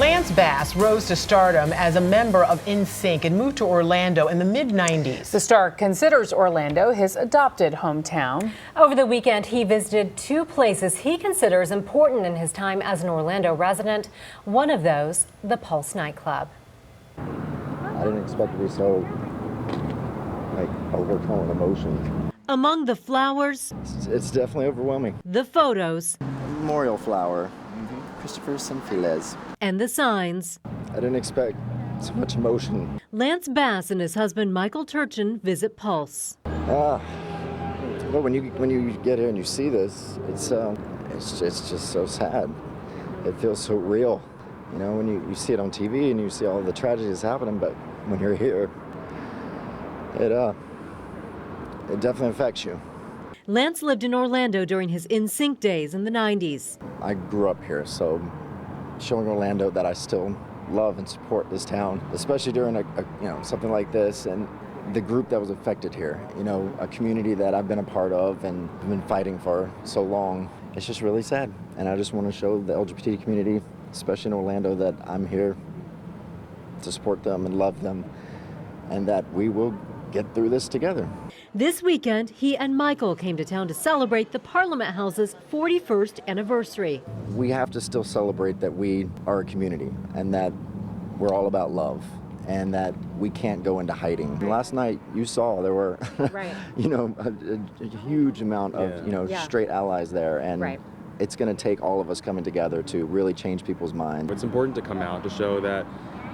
Lance Bass rose to stardom as a member of NSYNC and moved to Orlando in the mid-90s. The star considers Orlando his adopted hometown. Over the weekend, he visited two places he considers important in his time as an Orlando resident. One of those, the Pulse nightclub. I didn't expect to be so, overcome with emotion. Among the flowers, It's definitely overwhelming. the photos, Memorial flower, Christopher Sinfiles. and the signs. I didn't expect so much emotion. Lance Bass and his husband Michael Turchin visit Pulse. Well, when you get here and you see this, it's just so sad. It feels so real. You know, when you see it on TV and you see all the tragedies happening, but when you're here, it definitely affects you. Lance lived in Orlando during his NSYNC days in the 90s. I grew up here, so showing Orlando that I still love and support this town, especially during something like this, and the group that was affected here, a community that I've been a part of and been fighting for so long. It's just really sad, and I just want to show the LGBT community, especially in Orlando, that I'm here to support them and love them, and that we will get through this together. This weekend, he and Michael came to town to celebrate the Parliament House's 41st anniversary. We have to still celebrate that we are a community and that we're all about love and that we can't go into hiding. Last night, you saw there were, Right. a huge amount of, straight allies there. And Right. it's going to take all of us coming together to really change people's minds. It's important to come out to show that,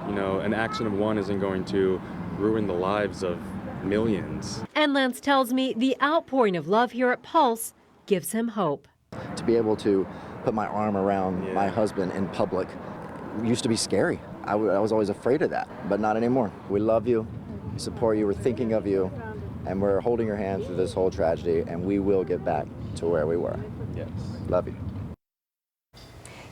an action of one isn't going to ruin the lives of millions. And Lance tells me the outpouring of love here at Pulse gives him hope. To be able to put my arm around my husband in public used to be scary. I was always afraid of that, but not anymore. We love you, we support you, we're thinking of you, and we're holding your hand through this whole tragedy, and we will get back to where we were. Yes. Love you.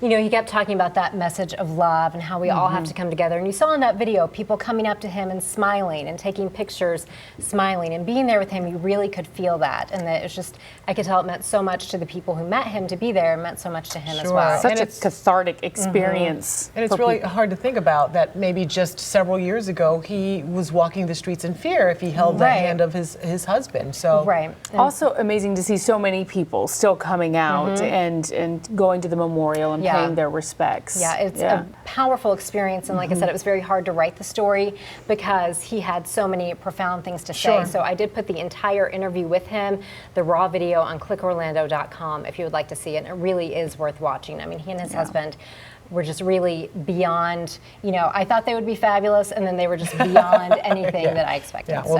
He kept talking about that message of love and how we all have to come together. And you saw in that video people coming up to him and smiling and taking pictures, smiling and being there with him. You really could feel that. And that it's just, I could tell it meant so much to the people who met him to be there. It meant so much to him as well. Such a cathartic experience. And it's really hard to think about that maybe just several years ago he was walking the streets in fear if he held the hand of his husband. So Right. And also amazing to see so many people still coming out and going to the memorial and paying their respects. Yeah, it's a powerful experience, and like I said, it was very hard to write the story because he had so many profound things to say. So I did put the entire interview with him, the raw video, on clickorlando.com if you would like to see it. And it really is worth watching. I mean, he and his husband were just really beyond, I thought they would be fabulous, and then they were just beyond anything that I expected. Yeah, well,